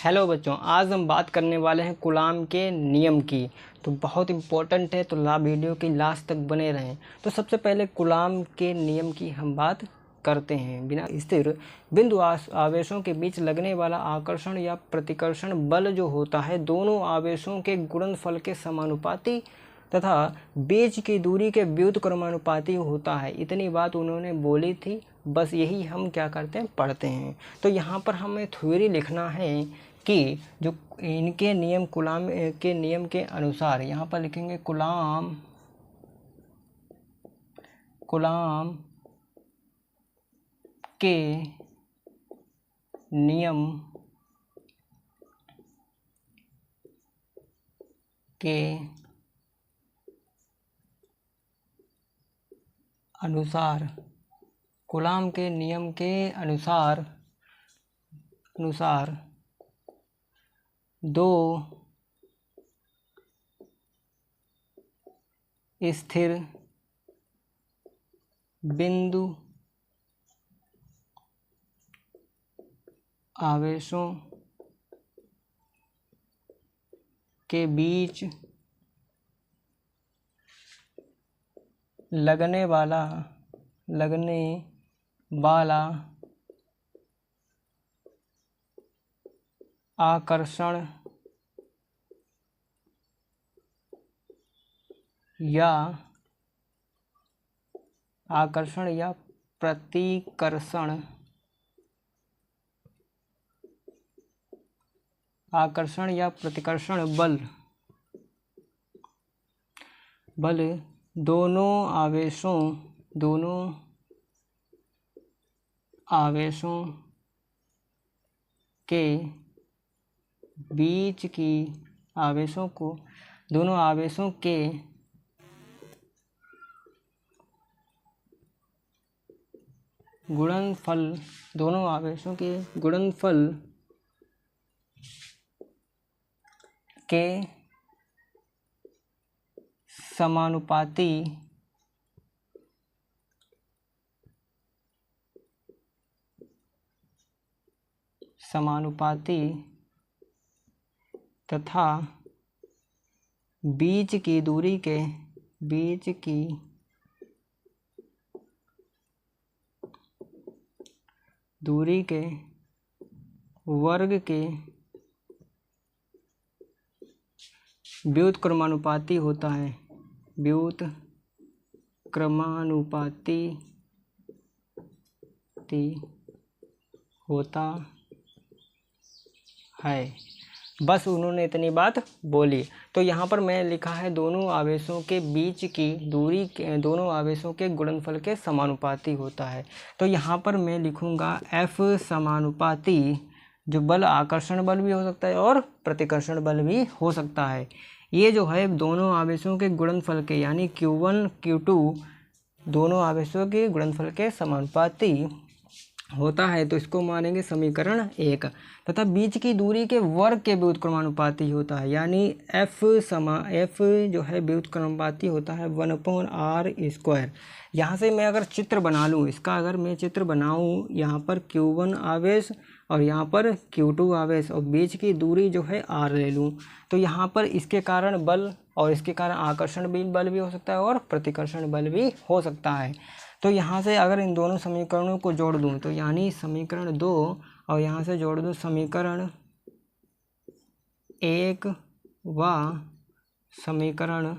Hello बच्चों, आज हम बात करने वाले हैं कूलाम के नियम की। तो बहुत इम्पोर्टेंट है, तो वीडियो की लास्ट तक बने रहें। तो सबसे पहले कूलाम के नियम की हम बात करते हैं। बिना स्थिर बिंदु आवेशों के बीच लगने वाला आकर्षण या प्रतिकर्षण बल जो होता है, दोनों आवेशों के गुणनफल के समानुपाती तथा बीच की दूरी के व्युत्क्रमानुपाती होता है। इतनी बात उन्होंने बोली थी, बस यही हम क्या करते हैं, पढ़ते हैं। तो यहाँ पर हमें थ्योरी लिखना है कि जो इनके नियम कूलाम के नियम के अनुसार, यहाँ पर लिखेंगे कूलाम के नियम के अनुसार, कूलाम के नियम के अनुसार दो स्थिर बिंदु आवेशों के बीच लगने वाला आकर्षण या प्रतिकर्षण बल दोनों आवेशों के बीच की दोनों आवेशों के गुणनफल के समानुपाती तथा बीच की दूरी के वर्ग के व्युत्क्रमानुपाती होता है। बस उन्होंने इतनी बात बोली। तो यहाँ पर मैं लिखा है दोनों आवेशों के बीच की दूरी दोनों आवेशों के गुणनफल के समानुपाती होता है। तो यहाँ पर मैं लिखूँगा F समानुपाती, जो बल आकर्षण बल भी हो सकता है और प्रतिकर्षण बल भी हो सकता है। ये जो है दोनों आवेशों के गुणनफल के, यानी Q1 Q2 दोनों आवेशों के गुणनफल के समानुपाती होता है। तो इसको मानेंगे समीकरण 1। तथा बीच की दूरी के वर्ग के व्युत्क्रमानुपाती होता है, यानी F जो है व्युत्क्रमानुपाती होता है 1/r²। यहाँ से मैं अगर चित्र बना लूँ इसका, अगर मैं चित्र बनाऊँ, यहाँ पर Q1 आवेश और यहाँ पर Q2 आवेश और बीच की दूरी जो है r ले लूँ, तो यहाँ पर इसके कारण बल और इसके कारण आकर्षण बल भी हो सकता है और प्रतिकर्षण बल भी हो सकता है। तो यहाँ से अगर इन दोनों समीकरणों को जोड़ दूँ, तो यानी समीकरण 2 और यहाँ से जोड़ दूँ समीकरण 1 व समीकरण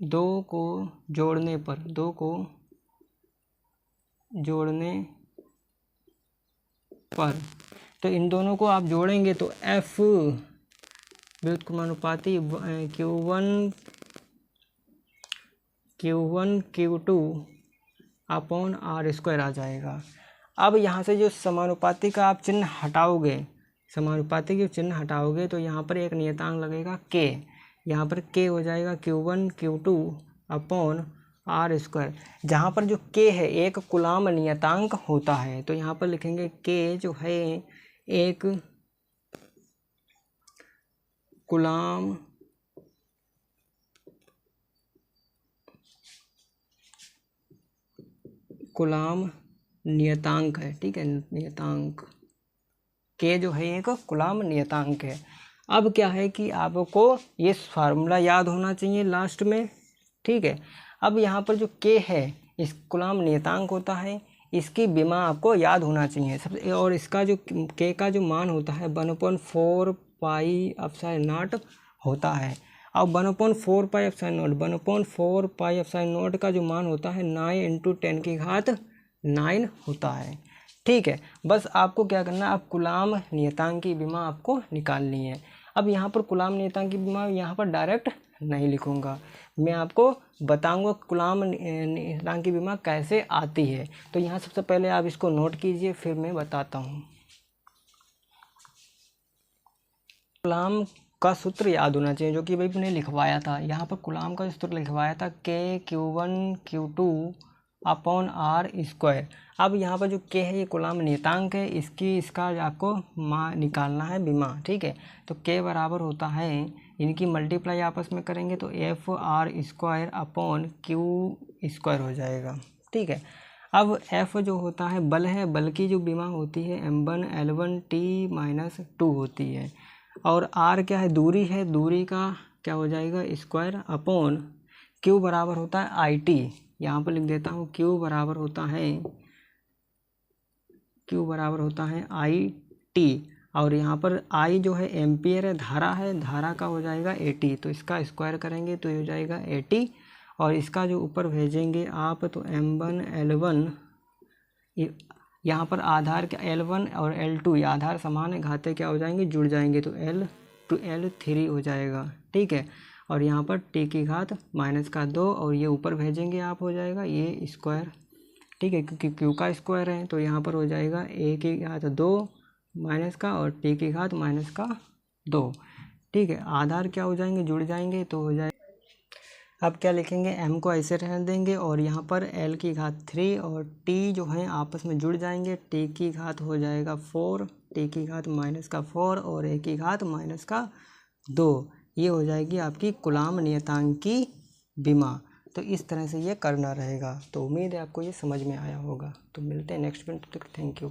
2 को जोड़ने पर तो इन दोनों को आप जोड़ेंगे तो F व्युत्क्रमानुपाती Q1 Q2 upon r² आ जाएगा। अब यहाँ से जो समानुपाती का आप चिन्ह हटाओगे, तो यहाँ पर एक नियतांक लगेगा k, यहाँ पर k हो जाएगा Q1 Q2 अपॉन r²। जहाँ पर जो k है एक कूलाम नियतांक होता है, तो यहाँ पर लिखेंगे k जो है एक कूलाम नियतांक है। ठीक है, नियतांक के जो है एक कूलाम नियतांक है। अब क्या है कि आपको ये फार्मूला याद होना चाहिए लास्ट में, ठीक है। अब यहाँ पर जो के है इस कूलाम नियतांक होता है, इसकी विमा आपको याद होना चाहिए सबसे, और इसका जो के का जो मान होता है 1/4 पाई एप्सिलॉन नॉट होता है। अब 1/4 pi epsilon not 1/4 pi epsilon not का जो मान होता है 9 × 10⁹ होता है, ठीक है। बस आपको क्या करना है, आप कूलाम नियतांक की विमा आपको निकालनी है। अब यहाँ पर कूलाम नियतांक की विमा यहाँ पर डायरेक्ट नहीं लिखूँगा, मैं आपको बताऊँगा कूलाम नियतांक की विमा कैसे आती है। तो यहाँ सबसे पहले आप इसको नोट कीजिए, फिर मैं बताता हूँ। कूलाम का सूत्र याद होना चाहिए, जो कि भाई मैंने लिखवाया था। यहाँ पर कूलाम का सूत्र लिखवाया था K/Q1/Q2/R²। अब यहाँ पर जो K है ये कूलाम नियतांक है, इसका आपको मान निकालना है विमा, ठीक है। तो K बराबर होता है, इनकी मल्टीप्लाई आपस में करेंगे तो F/R² हो जाएगा, ठीक है। अब F जो होता है बल है, बल की जो विमा होती है m1L1T-2 होती है। और R क्या है, दूरी है, दूरी का क्या हो जाएगा स्क्वायर अपॉन Q बराबर होता है IT। यहाँ पर लिख देता हूँ Q बराबर होता है IT। और यहाँ पर I जो है एम्पियर है, धारा का हो जाएगा 80, तो इसका स्क्वायर करेंगे तो ये हो जाएगा 80। और इसका जो ऊपर भेजेंगे आप तो m1L1, यहाँ पर आधार क्या L1 और L2 ये आधार समान है, घाते क्या हो जाएंगे, जुड़ जाएंगे, तो L2L3 हो जाएगा, ठीक है। और यहाँ पर T⁻² और ये ऊपर भेजेंगे आप हो जाएगा ये स्क्वायर, ठीक है, क्योंकि Q का स्क्वायर है। तो यहाँ पर हो जाएगा A⁻² माइनस का और T⁻², ठीक है। आधार क्या हो जाएंगे, जुड़ जाएंगे, तो हो जाएगा। अब क्या लिखेंगे, m को ऐसे रहने देंगे और यहाँ पर L⁻³ और T जो है आपस में जुड़ जाएंगे, T⁻² हो जाएगा 4, T⁻⁻4 और A⁻², ये हो जाएगी आपकी कूलाम नियतांक की विमा। तो इस तरह से ये करना रहेगा। तो उम्मीद है आपको ये समझ में आया होगा। तो मिलते हैं नेक्स्ट वीडियो, तब तक थैंक यू।